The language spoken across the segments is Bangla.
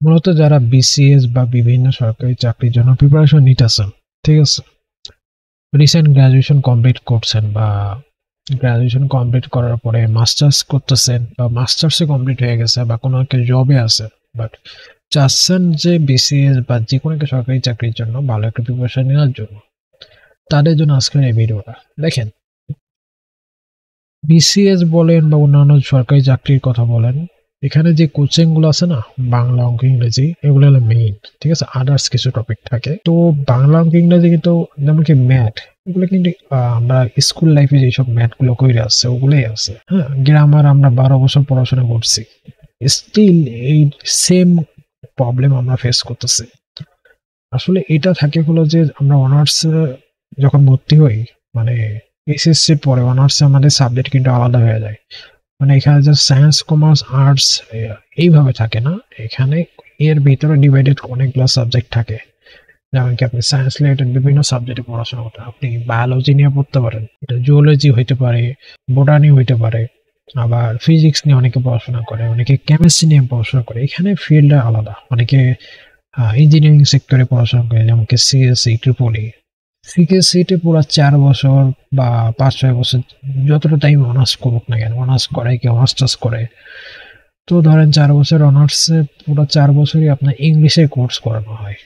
মূলত যারা বিসিএস বা বিভিন্ন সরকারি চাকরির জন্য প্রিপারেশন নিতেছেন, ঠিক আছে, রিসেন্ট গ্রাজুয়েশন কমপ্লিট করছেন বা গ্রাজুয়েশন কমপ্লিট করার পরে মাস্টার্স করতেছেন বা মাস্টার্সে কমপ্লিট হয়ে গেছে বা কোনো একটা জবে আছে, বাট চাচ্ছেন যে বিসিএস বা যে কোনো একটা সরকারি চাকরির জন্য ভালো একটা প্রিপারেশন নেওয়ার জন্য, তাদের জন্য আজকের এই ভিডিওটা দেখেন। বিসিএস বলেন বা অন্যান্য সরকারি চাকরির কথা বলেন, এখানে যে কোচিং গুলো আছে না, বাংলা অঙ্ক ইংরেজি এগুলো হলো মেইন, ঠিক আছে, আদার্স কিছু টপিক থাকে। তো বাংলা অঙ্ক ইংরেজি কিন্তু, যেমন কি ম্যাথ, এগুলো কিন্তু আমরা স্কুল লাইফে যেসব ম্যাথ গুলো কইরে আসছে ওগুলোই আছে। হ্যাঁ, গ্রামার আমরা 12 বছর পড়াশোনা করছি, স্টিল এই সেম প্রবলেম আমরা ফেস করতেছি। আসলে এটা থাকে হলো যে আমরা অনার্স যখন ভর্তি হই, মানে এইচএসসির পরে অনার্সে আমাদের সাবজেক্ট কিন্তু আলাদা হয়ে যায়। মানে এখানে যে সায়েন্স কমার্স আর্টস এইভাবে থাকে না, এখানে এর ভিতরে ডিভাইডেড অনেকগুলো সাবজেক্ট থাকে। যেমন কি আপনি সায়েন্স রিলেটেড বিভিন্ন সাবজেক্টে পড়াশোনা করতে, আপনি বায়োলজি নিয়ে পড়তে পারেন, এটা জুওলজি হইতে পারে, বোটানি হইতে পারে, আবার ফিজিক্স নিয়ে অনেকে পড়াশোনা করে, অনেকে কেমিস্ট্রি নিয়ে পড়াশোনা করে, এখানে ফিল্ড আলাদা। অনেকে ইঞ্জিনিয়ারিং সেক্টরে পড়াশোনা করে, যেমন কি সিএসসি ট্রিপলি। সিএসসিতে পুরো 4 বছর বা 5-6 বছর যতটা টাইম অনার্স করুক না কেন, অনার্স করে কেউ মাস্টার্স করে, তো ধরেন 4 বছর অনার্সে পুরো 4 বছরই আপনার ইংলিশে কোর্স করানো হয়।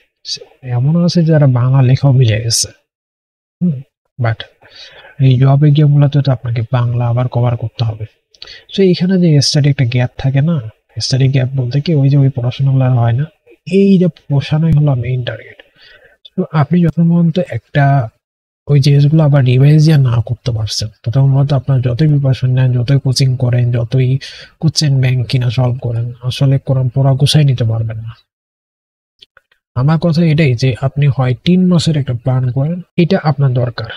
এমনও আছে যারা বাংলা লেখাও মিলে গেছে। বাট এই জব এক্সামগুলোতে তো আপনাকে বাংলা আবার কভার করতে হবে। তো এখানে যে স্টাডি একটা গ্যাপ থাকে না, স্টাডি গ্যাপ বলতে কি ওই যে ওই পড়াশোনাগুলো হয় না, এই যে পোষানোই হলো মেইন টার্গেট। তো আপনি যত পর্যন্ত একটা ওই জিনিসগুলো আবার রিভাইজ ইয়া না করতে পারছেন, তখন মূলত আপনার যতই প্রিপারেশন নেন, যতই কোচিং করেন, যতই কোচিং ব্যাংক কিনা সলভ করেন, আসলে কোরআন পড়া গুছাই নিতে পারবেন না। আমার কথা এটাই যে আপনি হয় 3 মাসের একটা প্ল্যান করেন, এটা আপনার দরকার।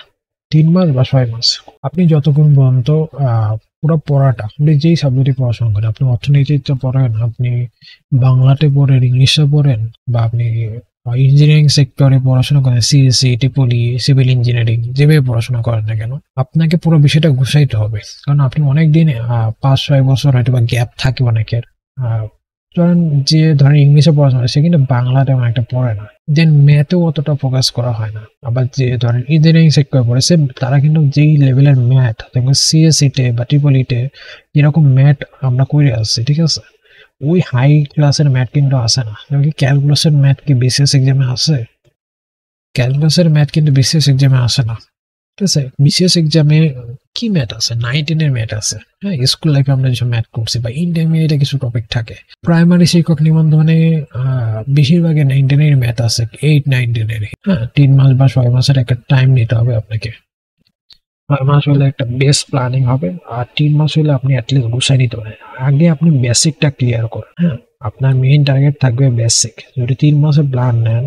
3 মাস বা 6 মাস, আপনি যতক্ষণ পর্যন্ত পুরো পড়াটা, আপনি যেই সাবজেক্টে পড়াশোনা করেন, আপনি অর্থনীতিতে পড়েন, আপনি বাংলাতে পড়েন, ইংলিশে পড়েন, বা আপনি ইঞ্জিনিয়ারিং সেক্টরে পড়াশোনা করেন, সিএসসি টিপলি সিভিল ইঞ্জিনিয়ারিং যেভাবে পড়াশোনা করেন না কেন, আপনাকে পুরো বিষয়টা গুছাইতে হবে। কারণ আপনি অনেকদিন 5-6 বছর হয়তো বা গ্যাপ থাকে অনেকের। ধরেন যে ধরেন ইংলিশে পড়াশোনা সে কিন্তু বাংলা তেমন একটা পড়ে না, দেন ম্যাথেও অতটা ফোকাস করা হয় না। আবার যে ধরেন ইঞ্জিনিয়ারিং সেক্টরে পড়ে সে, তারা কিন্তু যেই লেভেলের ম্যাথ দেখবেন সিএসসি তে বা ট্রিপলি তে যেরকম ম্যাথ আমরা করে আসছি, ঠিক আছে, ওই হাই ক্লাসের ম্যাথ কিন্তু আসে না। যেমন কি ক্যালকুলাসের ম্যাথ কি বিসিএস এক্সামে আসে? ক্যালকুলাসের ম্যাথ কিন্তু বিসিএস এক্সামে আসে না, ঠিক আছে। বিসিএস এক্সামে কি ম্যাথ আছে, 9-10 এর ম্যাথ আছে। হ্যাঁ, স্কুল লাইফে আমরা যেসব ম্যাথ করছি বা ইন্টারমিডিয়েটে কিছু টপিক থাকে। প্রাইমারি শিক্ষক নিবন্ধনে বেশিরভাগই 9-10 এর ম্যাথ আছে, 8-9-10 এর। হ্যাঁ, 3 মাস বা 6 মাসের একটা টাইম নিতে হবে আপনাকে। 6 মাস হলে একটা বেস প্ল্যানিং হবে, আর 3 মাস হলে আপনি অ্যাটলিস্ট গুছাই নিতে পারেন। আগে আপনি বেসিকটা ক্লিয়ার করুন। হ্যাঁ, আপনার মেইন টার্গেট থাকবে বেসিক। যদি 3 মাসের প্ল্যান নেন,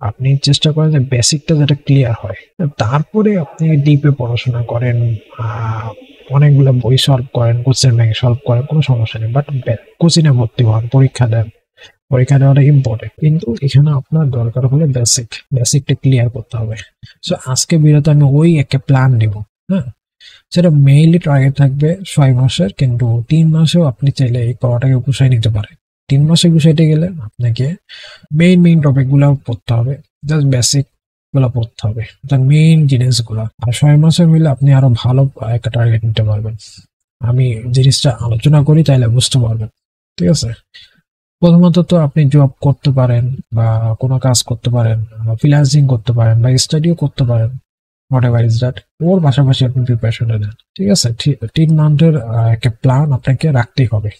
আপনি চেষ্টা করেন যে বেসিকটা যাতে ক্লিয়ার হয়, তারপরে আপনি ডিপে পড়াশোনা করেন, অনেকগুলো বই সলভ করেন, কোশ্চেন ব্যাংক সলভ করেন, কোনো সমস্যা নেই। বাট কোচিনে ভর্তি হন, পরীক্ষা দেন, পরীক্ষা দেওয়াটা ইম্পর্টেন্ট, কিন্তু এখানে আপনার দরকার হলে বেসিকটা ক্লিয়ার করতে হবে। সো আজকে ভিডিওতে আমি ওই একটা প্ল্যান দিব। হ্যাঁ, সেটা মেইনলি টার্গেট থাকবে 6 মাসের, কিন্তু 3 মাসেও আপনি চাইলে এই পড়াটাকে গুছিয়ে নিতে পারেন। 3 মাসে গুছাইতে গেলে আপনাকে মেইন টপিক গুলো পড়তে হবে, জাস্ট বেসিক গুলো পড়তে হবে, মেইন জিনিসগুলো। আর 6 মাসে মিলে আপনি আরো ভালো একটা টার্গেট নিতে পারবেন। আমি জিনিসটা আলোচনা করি তাইলে বুঝতে পারবেন, ঠিক আছে। প্রথমত তো আপনি জব করতে পারেন বা কোনো কাজ করতে পারেন, ফ্রিল্যান্সিং করতে পারেন বা স্টাডিও করতে পারেন, হোয়াট এভার ইজ দ্যাট। ওর পাশাপাশি আপনি প্রিপারেশনটা নেন, ঠিক আছে। 3 মান্থের একটা প্ল্যান আপনাকে রাখতেই হবে।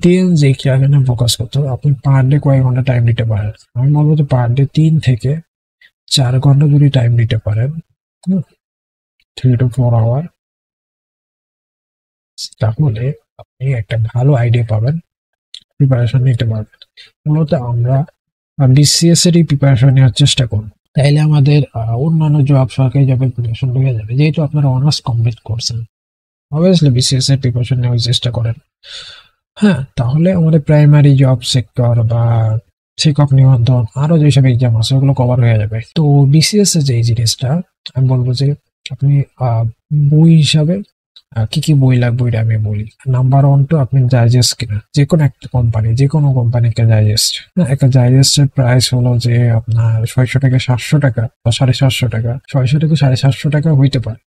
দেন যে এখানে ফোকাস করতে হবে, আপনি পার ডে কয়েক ঘন্টা টাইম দিতে পারেন। আমি বলবো যে পার ডে 3 থেকে 4 ঘন্টা যদি টাইম দিতে পারেন, 3 to 4 আওয়ার, তাহলে আপনি একটা ভালো আইডিয়া পাবেন, প্রিপারেশন নিতে পারবেন। মূলত আমরা বিসিএস এরই প্রিপারেশন নেওয়ার চেষ্টা করুন, তাইলে আমাদের অন্যান্য জব, সরকারি জবের প্রিপারেশন হয়ে যাবে। যেহেতু আপনারা অনার্স কমপ্লিট করছেন, অবভিয়াসলি বিসিএস এর প্রিপারেশন নেওয়ার চেষ্টা করেন। হ্যাঁ, তাহলে আমাদের প্রাইমারি জব সেক্টর বা শিক্ষক নিবন্ধন আরো যেসব এক্সাম আছে ওগুলো কভার হয়ে যাবে। তো বিসিএস এর যে এই জিনিসটা, আমি বলবো যে আপনি বই হিসাবে কি কি বই লাগবে ওইটা আমি বলি। নাম্বার ওয়ান তো আপনি ডাইজেস্ট কিনা, যে কোনো একটা কোম্পানি, যে কোনো কোম্পানিকে ডাইজেস্ট, একটা ডাইজেস্টের প্রাইস হলো যে আপনার 600 থেকে 700 টাকা বা 750 টাকা, 600 থেকে 750 টাকা হইতে পারে।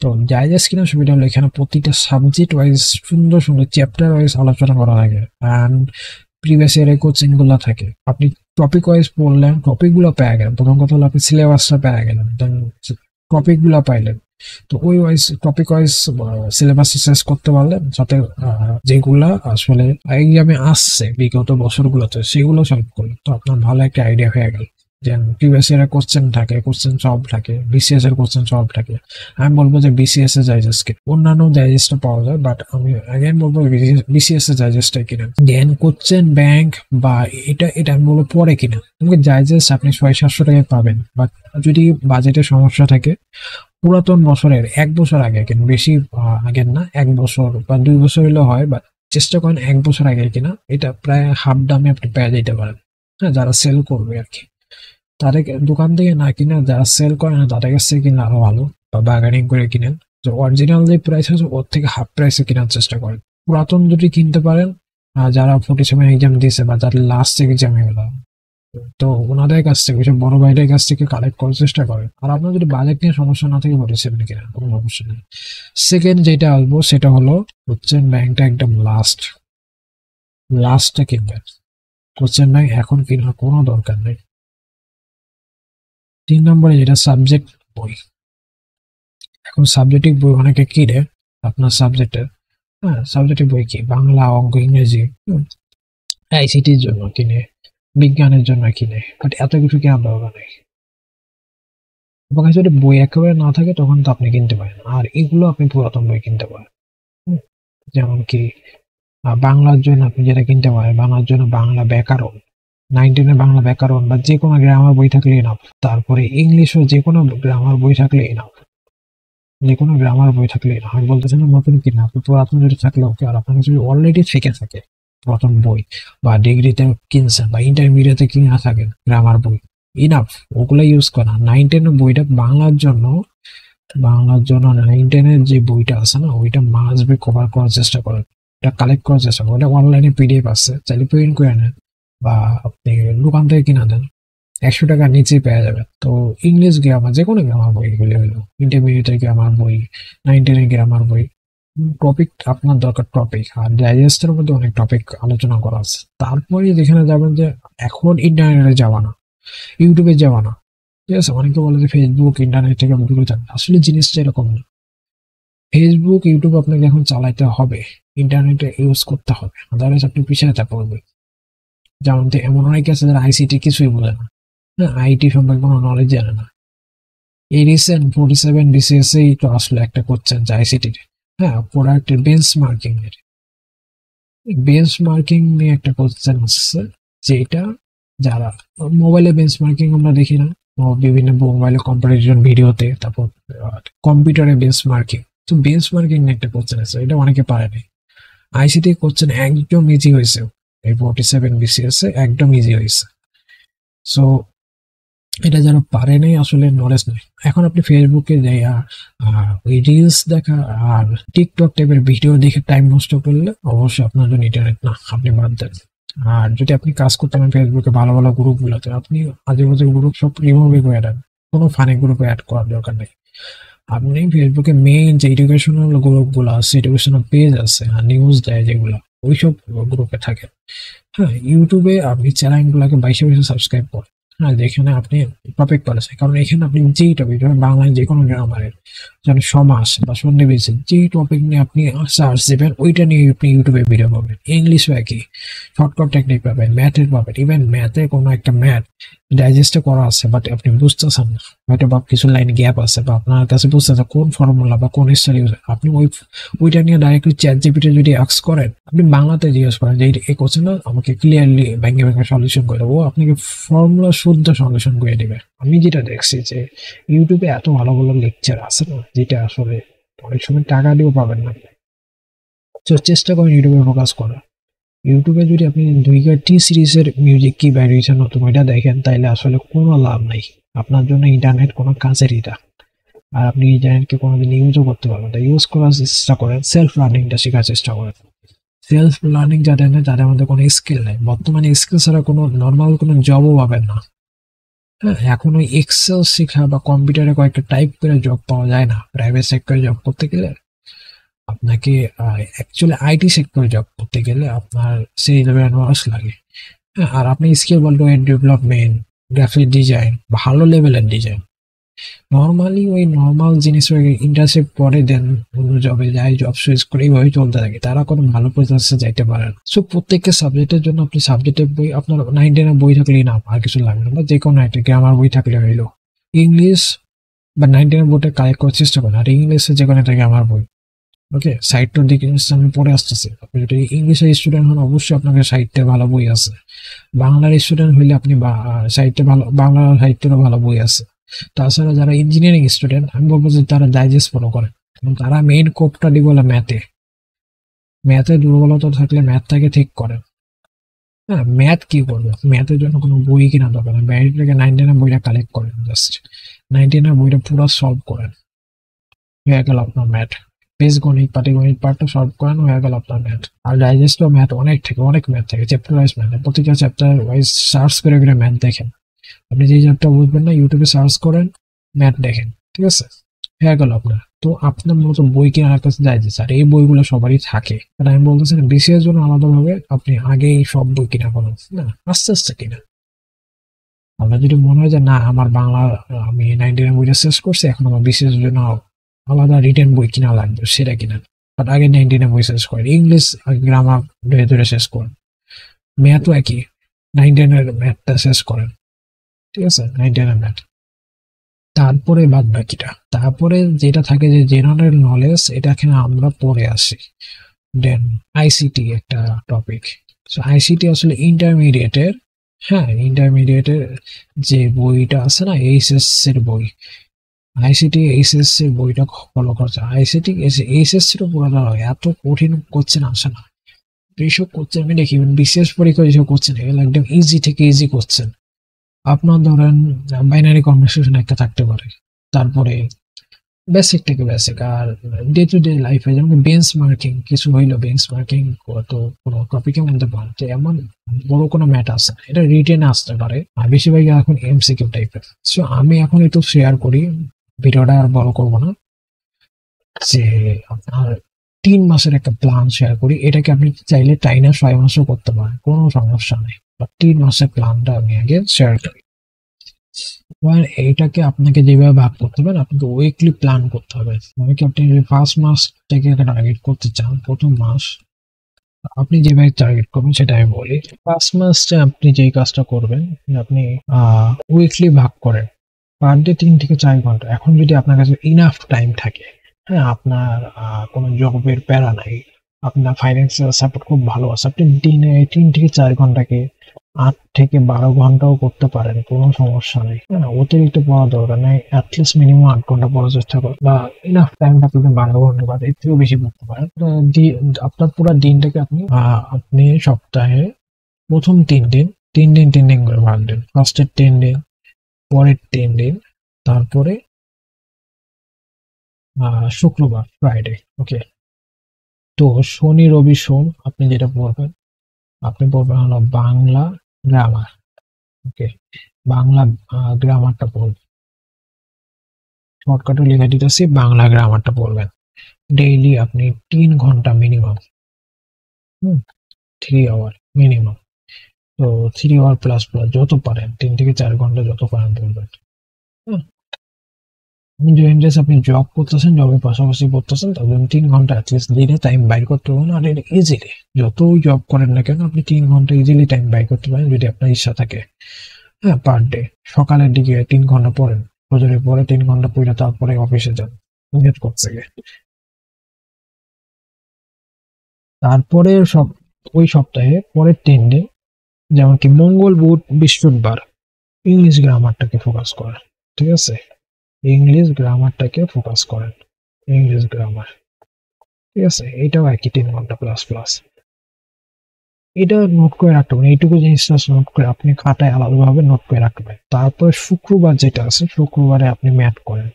তো ডাইজেস্ট কিনা সুবিধা হলো এখানে প্রতিটা সাবজেক্ট ওয়াইজ সুন্দর সুন্দর চ্যাপ্টার ওয়াইজ আলোচনা করা থাকে, অ্যান্ড প্রিভিয়াস ইয়ারের কোচিং গুলো থাকে। আপনি টপিক ওয়াইজ পড়লেন, টপিক গুলো পেয়ে গেলেন। প্রথম কথা হলো আপনি সিলেবাসটা পেয়ে গেলেন, দেন টপিক গুলো পাইলেন। তো ওই ওয়াইজ টপিক ওয়াইজ সিলেবাস শেষ করতে পারলেন, যাতে যেগুলা আসলে এক্সামে আসছে বিগত বছরগুলোতে সেগুলো সলভ করলেন, তো আপনার ভালো একটা আইডিয়া হয়ে গেল। যেন প্রিভিয়াস ইয়ারের কোশ্চেন থাকে, কোশ্চেন সলভ থাকে, বিসিএস এর কোশ্চেন সলভ থাকে। আমি বলবো যে বিসিএস এর ডাইজেস্ট, অন্যান্য ডাইজেস্টও পাওয়া যায়, বাট আমি আগেন বলবো বিসিএস এর ডাইজেস্টটাই কিনা। দেন কোশ্চেন ব্যাংক বা এটা আমি বলবো পরে কিনা। তোমাকে ডাইজেস্ট আপনি 600-700 টাকায় পাবেন, বাট যদি বাজেটের সমস্যা থাকে পুরাতন বছরের 1 বছর আগে কিনা, বেশি আগের না, 1 বছর বা 2 বছর হলেও হয়, বাট চেষ্টা করেন 1 বছর আগে কিনা। এটা প্রায় হাফ দামে আপনি পেয়ে যেতে পারেন। হ্যাঁ, যারা সেল করবে আর কি, তাদের দোকান থেকে না কিনা যারা সেল করে না তাদের কাছ থেকে কিনা আরো ভালো, বা বার্গেনিং করে কিনেন। যে অরিজিনাল যে প্রাইস আছে ওর থেকে হাফ প্রাইসে কেনার চেষ্টা করেন। পুরাতন যদি কিনতে পারেন, যারা 47 এক্সাম দিয়েছে বা যাদের লাস্ট এক্সাম এগুলো, তো ওনাদের কাছ থেকে, ওইসব বড় ভাইদের কাছ থেকে কালেক্ট করার চেষ্টা করেন। আর আপনার যদি বাজেট নিয়ে সমস্যা না থাকে 47 কিনা কোনো সমস্যা নেই। সেকেন্ড যেটা আসবো সেটা হলো কোশ্চেন ব্যাংকটা একদম লাস্টটা কিনবেন। কোশ্চেন ব্যাংক এখন কেনার কোনো দরকার নেই। 3 নম্বরে যেটা সাবজেক্ট বই, এখন সাবজেক্টিভ বই অনেকে কিনে আপনার সাবজেক্টের। হ্যাঁ, সাবজেক্টিভ বই কি বাংলা, অঙ্ক, ইংরেজি, আইসিটির জন্য কিনে, বিজ্ঞানের জন্য কিনে, বাট এত কিছু কেনার দরকার নেই। আপনার কাছে যদি বই একেবারে না থাকে তখন তো আপনি কিনতে পারেন, আর এগুলো আপনি পুরাতন বই কিনতে পারেন। যেমন কি বাংলার জন্য আপনি যেটা কিনতে পারেন, বাংলার জন্য বাংলা ব্যাকরণ, 9-10 বাংলা ব্যাকরণ বা যে কোনো গ্রামার বই থাকলে এনাফ। তারপরে ইংলিশও যে কোনো গ্রামার বই থাকলে এনাফ, যে কোনো গ্রামার বই থাকলে এনাফ। আমি বলতেছি না নতুন কিনা, আপনি পুরাতন যদি থাকলে ওকে। আর আপনার যদি অলরেডি থেকে থাকে পুরাতন বই, বা ডিগ্রিতে কিনছেন বা ইন্টারমিডিয়েটে কিনা থাকেন গ্রামার বই, ইনাফ, ওগুলো ইউজ করা। 9-10 বইটা বাংলার জন্য 9-10 যে বইটা আছে না, ওইটা মাস্ট বি কভার করার চেষ্টা করেন, এটা কালেক্ট করার চেষ্টা করেন। ওটা অনলাইনে পিডিএফ আছে, চাইলে প্রিন্ট করে নেন বা আপনি দোকান থেকে কিনা দেন, 100 টাকার নিচেই পেয়ে যাবে। তো ইংলিশ গ্রামার, যে কোনো গ্রামার বই এগুলি হলো, ইন্টারমিডিয়েটের গ্রামার বই, 9-10 গ্রামার বই। টপিক আপনার দরকার, টপিক। আর ডাইজেস্টের মধ্যে অনেক টপিক আলোচনা করা আছে। তারপরে যেখানে যাবেন যে এখন ইন্টারনেটে যাওয়া না, ইউটিউবে যাওয়া না, ঠিক আছে। অনেকে বলে যে ফেসবুক, ইন্টারনেট থেকে দূরে থাকবে, আসলে জিনিসটা এরকম না। ফেসবুক, ইউটিউব আপনাকে এখন চালাইতে হবে, ইন্টারনেটে ইউজ করতে হবে, আদারওয়াইজ আপনি পিছিয়ে যেতে পড়বেন। যেমন এমন অনেক আছে যারা আইসিটি কিছুই বোঝে না, হ্যাঁ, আইটি সম্পর্কে কোনো নলেজ জানে না। এই রিসেন্ট 47 বিসিএস এই তো আসলে একটা করছেন যে আইসিটির, হ্যাঁ, প্রোডাক্টের বেঞ্চ মার্কিং নিয়ে একটা কোশ্চেন আসছে, যেটা যারা মোবাইলে বেঞ্চ মার্কিং আমরা দেখি না, বিভিন্ন মোবাইলে কম্পারিজন ভিডিওতে, তারপর কম্পিউটারে বেঞ্চ মার্কিং। তো বেঞ্চ মার্কিং নিয়ে একটা কোশ্চেন আছে, এটা অনেকে পারেনি। আইসিটি কোশ্চেন একদম ইজি হয়েছে, এই 47 বিসিএস একদম ইজি হয়েছে। সো এটা যারা পারে নাই আসলে নলেজ নেই। এখন আপনি ফেসবুকে যাইয়া ওই রিলস দেখা আর টিকটক টাইপের ভিডিও দেখে টাইম নষ্ট করলে অবশ্যই আপনার জন্য ইন্টারনেট না, আপনি বাদ দেন। আর যদি আপনি কাজ করতে পারেন ফেসবুকে ভালো ভালো গ্রুপ গুলোতে, আপনি আজে বাজে গ্রুপ সব রিমুভই করে দেন, কোনো ফানি গ্রুপে অ্যাড করার দরকার নেই। আপনি ফেসবুকে মেইন যে এডুকেশনাল গ্রুপ গুলো আছে, এডুকেশনাল পেজ আছে আর নিউজ দেয় যেগুলো, ওইসব গ্রুপে থাকেন। হ্যাঁ, ইউটিউবে আপনি চ্যানেলগুলোকে বাইশে সাবস্ক্রাইব করেন। হ্যাঁ, যেখানে আপনি টপিক পড়েছে, কারণ এখানে আপনি যেই টপিক, বাংলায় যে কোনো গ্রামারের, যেন সমাস বা সন্নিবেশ, যেই টপিক নিয়ে আপনি সার্চ দেবেন ওইটা নিয়ে আপনি ইউটিউবে ভিডিও পাবেন। ইংলিশও একই, শর্টকাট টেকনিক পাবেন, ম্যাথের পাবেন। ইভেন ম্যাথে কোনো একটা ম্যাথ ডাইজেস্টে করা আছে বাট আপনি বুঝতেছেন না, হয়তো বা কিছু লাইন গ্যাপ আছে, বা আপনার কাছে বুঝতেছে কোন ফর্মুলা বা কোন স্টাইল ইউজ, আপনি ওইটা নিয়ে ডাইরেক্টলি চ্যাট জিপিটি যদি আস্ক করেন, আপনি বাংলাতে জিজ্ঞেস করেন যে এই কোশ্চেন আমাকে ক্লিয়ারলি ভেঙে ভেঙে সলিউশন করে দেবো, আপনাকে ফর্মুলা শুদ্ধ সলিউশন করে দিবে। আমি যেটা দেখছি যে ইউটিউবে এত ভালো ভালো লেকচার আছে না, যেটা আসলে অনেক সময় টাকা দিয়েও পাবেন না। তো চেষ্টা করেন ইউটিউবে ফোকাস করা। ইউটিউবে যদি আপনি 2 সিরিজের মিউজিক কি বেরিয়েছে নতুন ওইটা দেখেন, তাইলে আসলে কোনো লাভ নাই, আপনার জন্য ইন্টারনেট কোনো কাজেরই না। আর আপনি ইন্টারনেটকে কোনোদিন ইউজও করতে পারবেন না। ইউজ করার চেষ্টা করেন, সেলফ লার্নিংটা শেখার চেষ্টা করেন। সেলফ লার্নিং যাদের নেই তাদের মধ্যে কোনো স্কিল নেই, বর্তমানে স্কিল ছাড়া কোনো নর্মাল কোনো জবও পাবেন না। হ্যাঁ, এখন ওই এক্সেল শেখা বা কম্পিউটারে কয়েকটা টাইপ করে জব পাওয়া যায় না। প্রাইভেট সেক্টরে জব করতে গেলে আপনাকে অ্যাকচুয়ালি আইটি সেক্টরে জব করতে গেলে আপনার সেই লেভেলের নলেজ লাগে। হ্যাঁ, আর আপনি স্কিল বলতে ওয়েব ডেভেলপমেন্ট, গ্রাফিক ডিজাইন, ভালো লেভেলের ডিজাইন, নর্মালি ওই নর্মাল জিনিস ইন্টার্নশিপ করে দেন অন্য জবে যায়, জব সুইচ করে এইভাবে চলতে থাকে, তারা কোনো ভালো পজিশনে যাইতে পারে না। সো প্রত্যেকটা সাবজেক্টের জন্য আপনি সাবজেক্টের বই আপনার 9-10 বই থাকলেই না, আর কিছু লাগবে না, বা যে কোনো একটা গ্রামার বই থাকলে হইলো। ইংলিশ বা 9-10 বইটা কালেক্ট করার চেষ্টা করেন, আর ইংলিশে যে কোনো একটা গ্রামার বই। ওকে, সাহিত্যর দিকে আমি পড়ে আসতেছি। আপনি যদি ইংলিশের স্টুডেন্ট হন অবশ্যই আপনাকে সাহিত্যের ভালো বই আছে। বাংলার স্টুডেন্ট হইলে আপনি সাহিত্যে ভালো, বাংলা সাহিত্যেরও ভালো বই আছে। তাছাড়া যারা ইঞ্জিনিয়ারিং স্টুডেন্ট আমি বলবো যে তারা ডাইজেস্ট ফলো করে, এবং তারা মেইন কোপটা দিব বলে ম্যাথে। ম্যাথে দুর্বলতা থাকলে ম্যাথটাকে ঠিক করেন। হ্যাঁ, ম্যাথ কি করবে, ম্যাথের জন্য কোনো বই কিনা দরকার নেই, বাইরে থেকে 9-10 বইটা কালেক্ট করেন, জাস্ট 9-10 বইটা পুরো সলভ করেন, হয়ে গেল আপনার ম্যাথ। বীজগণিত, পাটিগণিত পার্টটা সলভ করেন, হয়ে গেল আপনার ম্যাথ। আর ডাইজেস্ট ম্যাথ অনেক থেকে অনেক ম্যাথ থাকে, চ্যাপ্টার ওয়াইজ ম্যাথ, প্রতিটা চ্যাপ্টার ওয়াইজ সার্চ করে করে ম্যাথ দেখেন। আপনি যে চ্যাপ্টার বুঝবেন না ইউটিউবে সার্চ করেন, ম্যাথ দেখেন, ঠিক আছে, হয়ে গেল আপনার। তো আপনার মতো বই কেনার কাছে ডাইজেস্ট, আর এই বইগুলো সবারই থাকে। আর আমি বলতেছি না বিসিএস জন্য আলাদাভাবে আপনি আগে এই সব বই কিনা করেন না, আস্তে আস্তে কিনা। আপনার যদি মনে হয় যে না আমার বাংলা আমি 9-10 বইটা শেষ করছি, এখন আমার বিসিএস জন্য আলাদা রিটেন বই কিনা লাগবে, সেটা কিনা। বাট আগে 9-10 বই শেষ করেন, ইংলিশ গ্রামার ধরে ধরে শেষ করেন, ম্যাথও একই, 9-10 ম্যাথটা শেষ করেন, ঠিক আছে, 9-10 ম্যাথ। তারপরে বাদ বাকিটা, তারপরে যেটা থাকে যে জেনারেল নলেজ, এটা এখানে আমরা পড়ে আসি। দেন আইসিটি একটা টপিক। আইসিটি আসলে ইন্টারমিডিয়েটের, হ্যাঁ ইন্টারমিডিয়েটের যে বইটা আছে না, এইচএসসি এর বই, আইসিটি এইচএসসি এর বইটা ফলো করছে। আইসিটি এইচএসসি এর পুরোটা এত কঠিন কোশ্চেন আসে না, এইসব কোশ্চেন আমি দেখি বিশেষ পরীক্ষা যেসব কোশ্চেন এগুলো একদম ইজি থেকে ইজি কোশ্চেন। আপনার ধরেন বাইনারি কনভার্সেশন একটা থাকতে পারে, তারপরে বেসিক থেকে basic, R day to day লাইফে যেমন বেঞ্চ মার্কিং কিছু হইলো, বেঞ্চ মার্কিং কত কোনো টপিকের মধ্যে বলতে এমন বড় কোনো ম্যাট আছে না, এটা রিটেন আসতে পারে, আর বেশিরভাগই এখন এমসিকিউ টাইপের। সো আমি এখন একটু শেয়ার করি, ভিডিওটা আর বড় করবো না, যে আপনার 3 মাসের একটা প্ল্যান শেয়ার করি। এটাকে আপনি চাইলে টাইনা 6 মাসও করতে পারেন, কোনো সমস্যা নেই, বাট 3 মাসের প্ল্যানটা আমি আগে শেয়ার করি। এবার এইটাকে আপনাকে যেভাবে ভাগ করতে হবে, আপনাকে উইকলি প্ল্যান করতে হবে। মানে কি, আপনি যদি ফার্স্ট মাস থেকে একটা টার্গেট করতে চান, প্রথম মাস আপনি যেভাবে টার্গেট করবেন সেটা আমি বলি। ফার্স্ট মাসে আপনি যেই কাজটা করবেন, আপনি উইকলি ভাগ করেন, পার ডে 3 থেকে 4 ঘন্টা। এখন যদি আপনার কাছে ইনাফ টাইম থাকে, হ্যাঁ আপনার কোনো জবের প্যারা নাই, আপনার ফাইন্যান্সিয়াল সাপোর্ট খুব ভালো আছে, আপনি দিনে 3 থেকে 4 ঘন্টাকে 8 থেকে 12 ঘন্টাও করতে পারেন, কোনো সমস্যা নেই। হ্যাঁ, অতিরিক্ত পড়া দরকার নেই, অ্যাটলিস্ট মিনিমাম 8 ঘন্টা পড়ার চেষ্টা করেন, বা ইনাফ টাইমটা আপনি 12 ঘন্টা বা এর থেকেও বেশি পড়তে পারেন। আপনার পুরো দিনটাকে আপনি সপ্তাহে প্রথম 3 দিন 3 দিন 3 দিন করে ভাগ দেন। ফার্স্টের 10 দিন, পরের 3 দিন, তারপরে শুক্রবার ফ্রাইডে। ওকে, তো শনি রবি সোম আপনি যেটা পড়বেন, আপনি পড়বেন হলো বাংলা গ্রামার। ওকে, বাংলা গ্রামারটা পড়বেন, শর্টকাটে লিখে দিতেছি, বাংলা গ্রামারটা পড়বেন ডেইলি আপনি 3 ঘন্টা মিনিমাম। 3 hour minimum. তো 3 আওয়ার প্লাস প্লাস যত পারেন, 3 থেকে 4 ঘন্টা যত পারেন পড়বেন। আপনি জব করতেছেন, জবের পাশাপাশি পড়তেছেন, তাহলে 3 ঘন্টা অ্যাটলিস্ট দিনে টাইম বাইর করতে পারেন। আর এটা ইজিলি যতই জব করেন না কেন, আপনি 3 ঘন্টা ইজিলি টাইম বাইর করতে পারেন যদি আপনার ইচ্ছা থাকে। হ্যাঁ, পার ডে সকালের দিকে 3 ঘন্টা পড়েন, ফজরের পরে 3 ঘন্টা পড়ে তারপরে অফিসে যান নেট করতে গিয়ে। তারপরে ওই সপ্তাহে পরের 3 দিন, যেমন কি মঙ্গল বুধ বৃহস্পতিবার, ইংলিশ গ্রামারটাকে ফোকাস করেন, ঠিক আছে, ইংলিশ গ্রামারটাকে ফোকাস করেন, ইংলিশ গ্রামার, ঠিক আছে, এইটাও একই 3 ঘন্টা প্লাস প্লাস। এটা নোট করে রাখতে পারেন, এইটুকু জিনিসটা নোট করে আপনি খাতায় আলাদাভাবে নোট করে রাখতে পারেন। তারপর শুক্রবার যেটা আছে, শুক্রবারে আপনি ম্যাথ করেন,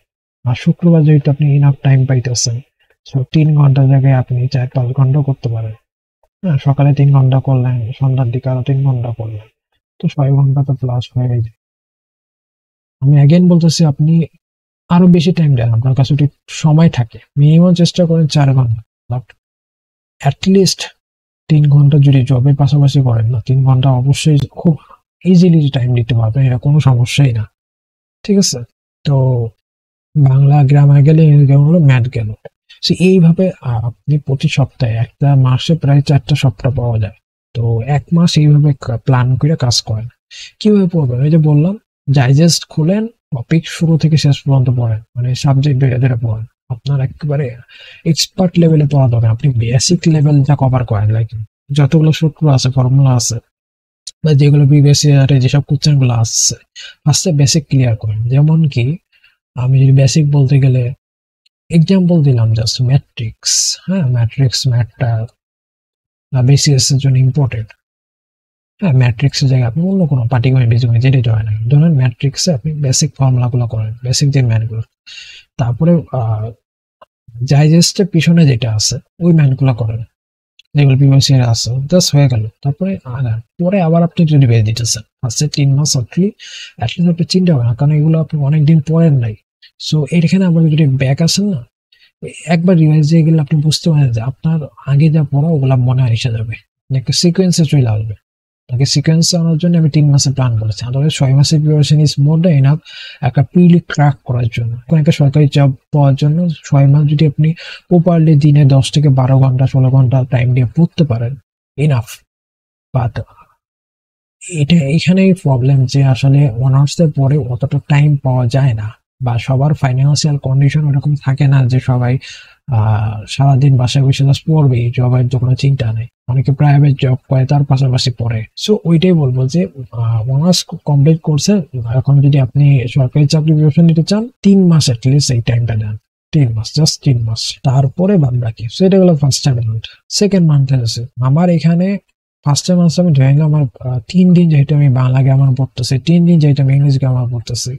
আর শুক্রবার যেহেতু আপনি ইনাফ টাইম পাইতেছেন, সো 3 ঘন্টার জায়গায় আপনি 4-5 ঘন্টা করতে পারেন। হ্যাঁ, সকালে 3 ঘন্টা করলেন, সন্ধ্যার দিকে আরো 3 ঘন্টা করলেন, তো 6 ঘন্টা তো প্লাস হয়ে যায়। আমি অ্যাগেন বলতেছি, আপনি আরো বেশি টাইম দেন, আপনার কাছে যদি সময় থাকে মিনিমাম চেষ্টা করেন 4 ঘন্টা, বাট অ্যাটলিস্ট 3 ঘন্টা যদি জবের পাশাপাশি করেন না, 3 ঘন্টা অবশ্যই খুব ইজিলি টাইম দিতে পারবেন, এটা কোনো সমস্যাই না। ঠিক আছে? তো বাংলা গ্রামার গেলে, ইংরেজি গ্রামার হলো, ম্যাথ গেল। সো এইভাবে আপনি প্রতি সপ্তাহে, একটা মাসে প্রায় 4টা সপ্তাহ পাওয়া যায়। তো 1 মাস এইভাবে প্ল্যান করে কাজ করেন। কিভাবে পড়বেন? ওই যে বললাম, ডাইজেস্ট খুলেন, টপিক শুরু থেকে শেষ পর্যন্ত পড়েন, মানে সাবজেক্ট ধরে ধরে পড়েন। আপনার একেবারে এক্সপার্ট লেভেলে পড়া দরকার, আপনি বেসিক লেভেলটা কভার করেন। লাইক যতগুলো সূত্র আছে, ফর্মুলা আছে, বা যেগুলো প্রিভিয়াস ইয়ারে যেসব কোশ্চেন গুলো আসছে, ফার্স্টে বেসিক ক্লিয়ার করেন। যেমন কি, আমি যদি বেসিক বলতে গেলে এক্সাম্পল দিলাম, জাস্ট ম্যাট্রিক্স। হ্যাঁ, ম্যাট্রিক্স, ম্যাথটা বিসিএস এর জন্য ইম্পর্টেন্ট। হ্যাঁ, ম্যাট্রিক্সের জায়গায় আপনি অন্য কোনো পাটিগণিত, বীজগণিত যেটাই হয় না, ধরেন ম্যাট্রিক্সে আপনি বেসিক ফর্মুলা গুলো করেন, বেসিক যে ম্যাথগুলো। তারপরে ডাইজেস্টের পিছনে যেটা আছে ওই ম্যাথগুলো করেন, যেগুলো প্রিভিয়াস ইয়ার আছে, জাস্ট হয়ে গেল। তারপরে পরে আবার আপনি যদি বের দিতেছেন, ফার্স্টে 3 মাস অ্যাটলিস্ট আপনি চিন্তা করেন, কারণ এগুলো আপনি অনেকদিন পড়েন নাই। সো এখানে আবার যদি ব্যাক আসেন না, একবার রিভাইজ দিয়ে গেলে আপনি বুঝতে পারেন যে আপনার আগে যা পড়া ওগুলা মনে এসে যাবে, একটা সিকোয়েন্সে চলে আসবে। তাকে সিকোয়েন্সে আনার জন্য আমি 3 মাসের প্ল্যান করেছি, আদারওয়াইজ 6 মাসের preparation is more than enough একটা প্রিলি ক্র্যাক করার জন্য। এখন একটা সরকারি জব পাওয়ার জন্য 6 মাস যদি আপনি প্রপারলি দিনে 10 থেকে 12 ঘন্টা, 16 ঘন্টা টাইম দিয়ে পড়তে পারেন, ইনাফ। বাট এটা এখানেই প্রবলেম, যে আসলে অনার্সের পরে অতটা টাইম পাওয়া যায় না, বা সবার ফাইন্যান্সিয়াল কন্ডিশন ওরকম থাকে না যে সবাই সারাদিন বাসায় বসে জাস্ট পড়বে, জবের তো কোনো চিন্তা নেই। অনেকে প্রাইভেট জব করে তার পাশাপাশি পড়ে। সো ওইটাই বলবো যে অনার্স কমপ্লিট করছে, এখন যদি আপনি সরকারি চাকরি প্রিপারেশন নিতে চান, 3 মাস অ্যাটলিস্ট এই টাইমটা দেন। 3 মাস, জাস্ট 3 মাস, তারপরে বাদ বাকি। সেটা গেলো ফার্স্ট মান্থ। সেকেন্ড মান্থে আছে আমার এখানে, ফার্স্টের মাসে আমি ধরে নিলাম আমার 3 দিন যেহেতু আমি বাংলা গ্রামার পড়তেছি, 3 দিন যেহেতু আমি ইংলিশ গ্রামার পড়তেছি,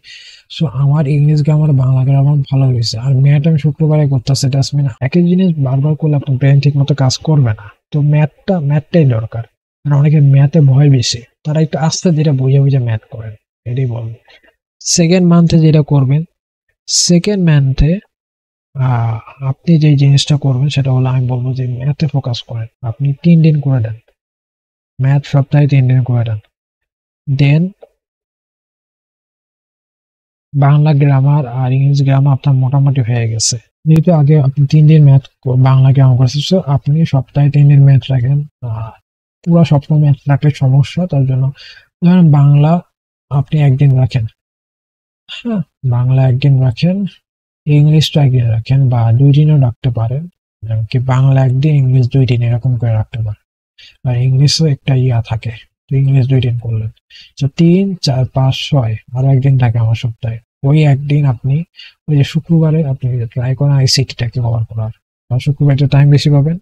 সো আমার ইংলিশ গ্রামার, বাংলা গ্রামার ভালো হয়েছে। আর ম্যাথ আমি শুক্রবারে করতেছি, ডাস্টবিন একই জিনিস বারবার করলে আপনার ব্রেন ঠিক মতো কাজ করবে না। তো ম্যাথটাই দরকার। মানে অনেকে ম্যাথে ভয় বেশি, তারা একটু আস্তে ধীরে বুঝে বুঝে ম্যাথ করেন, এটাই বলবো। সেকেন্ড মান্থে যেটা করবেন, সেকেন্ড মান্থে আপনি যে জিনিসটা করবেন সেটা হলো, আমি বলবো যে ম্যাথে ফোকাস করেন। আপনি 3 দিন করে দেন, ম্যাথ সপ্তাহে 3 দিন করে দেন। দেন বাংলা গ্রামার আর ইংরেজি গ্রামার আপনার মোটামুটি হয়ে গেছে। যেহেতু আগে আপনি 3 দিন ম্যাথ, বাংলা গ্রামার করেছেন, so আপনি সপ্তাহে 3 দিন ম্যাথ রাখেন। পুরো সপ্তাহ ম্যাথ রাখলে সমস্যা, তার জন্য ধরেন বাংলা আপনি একদিন রাখেন। হ্যাঁ, বাংলা একদিন রাখেন, ইংলিশটা একদিন রাখেন, বা 2 দিনও রাখতে পারেন। যেমন কি বাংলা একদিন, ইংলিশ 2 দিন, এরকম করে রাখতে পারেন। আর ইংলিশও একটা থাকে, তো ইংলিশ 2 দিন করলেন। তো 3, 4, 5, 6 আরো একদিন থাকে আমার সপ্তাহে। ওই একদিন আপনি ওই যে শুক্রবারে আপনি ট্রাই করেন আইসিটিটাকে কভার করার, বা শুক্রবারে টাইম বেশি পাবেন,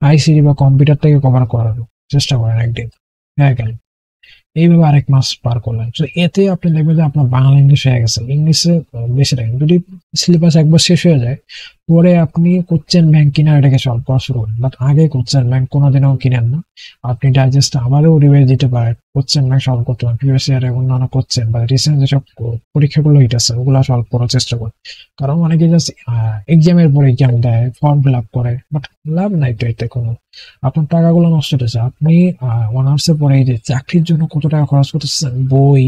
আইসিটি বা কম্পিউটারটাকে কভার করার চেষ্টা করেন একদিন। হয়ে গেল। এইভাবে আরেক মাস পার করলেন। তো এতে আপনি দেখবেন যে আপনার বাংলা ইংলিশ হয়ে গেছে। ইংলিশে বেশি রাখেন। যদি সিলেবাস একবার শেষ হয়ে যায়, পরে আপনি কোশ্চেন ব্যাংক কিনা এটাকে সলভ করা শুরু করেন। বাট আগে কোশ্চেন ব্যাংক কোনোদিনও কিনেন না। আপনি ডাইজেস্ট আবারও রিভাইজ দিতে পারেন, কোশ্চেন ব্যাংক সলভ করতে পারেন, প্রিভিয়াস ইয়ারে অন্যান্য কোশ্চেন বা রিসেন্ট যেসব পরীক্ষাগুলো হইতেছে ওগুলো সলভ করার চেষ্টা করেন। কারণ অনেকে জাস্ট এক্সামের পর এক্সাম দেয়, ফর্ম ফিল আপ করে, বাট লাভ নাই তো এতে কোনো। আপনার টাকাগুলো নষ্ট হতেছে। আপনি অনার্সের পরে এই যে চাকরির জন্য কত টাকা খরচ করতেছেন, বই,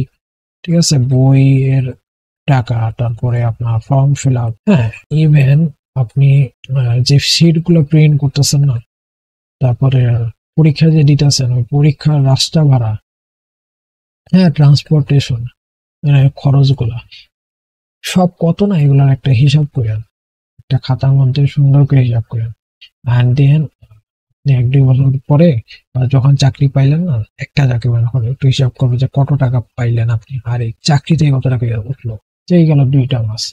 ঠিক আছে, বইয়ের টাকা, তারপরে আপনার ফর্ম ফিল আপ, হ্যাঁ, ইভেন আপনি যে শিট গুলো প্রিন্ট করতেছেন না, তারপরে পরীক্ষা যে দিতেছেন ওই পরীক্ষার রাস্তা ভাড়া, হ্যাঁ, ট্রান্সপোর্টেশন, খরচগুলা সব কত না, এগুলার একটা হিসাব করেন, একটা খাতার মধ্যে সুন্দর করে হিসাব করেন। অ্যান্ড দেন 1-2 বছর পরে বা যখন চাকরি পাইলেন না, একটা চাকরি মানে হলো, একটু হিসাব করবে যে কত টাকা পাইলেন আপনি, আর এই চাকরি থেকে কত টাকা উঠলো। যেই গেল 2টা মাস।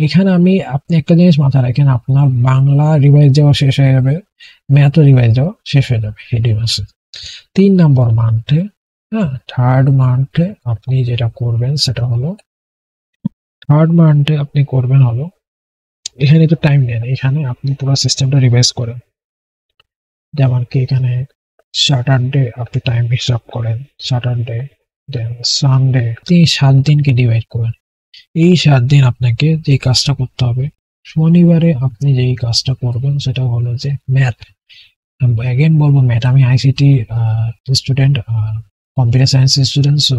এখানে আপনি একটা জিনিস মাথায় রাখেন, আপনার বাংলা রিভাইজ দেওয়া শেষ হয়ে যাবে, ম্যাথও রিভাইজ দেওয়া শেষ হয়ে যাবে এই 2 মাসে। 3 নম্বর মান্থে, হ্যাঁ, থার্ড মান্থে আপনি যেটা করবেন সেটা হলো, থার্ড মান্থে আপনি করবেন হলো এখানে তো টাইম নেন, এখানে আপনি পুরো সিস্টেমটা রিভাইজ করেন। যেমন কি এখানে স্যাটারডে আপনি টাইম হিসাব করেন, স্যাটারডে দেন সানডে, এই 7 দিনকে ডিভাইড করেন। এই 7 দিন আপনাকে যে কাজটা করতে হবে, শনিবারে আপনি যেই কাজটা করবেন সেটা হলো যে ম্যাথ। অ্যাগেন বলবো ম্যাথ, আমি ICT student, computer science student, so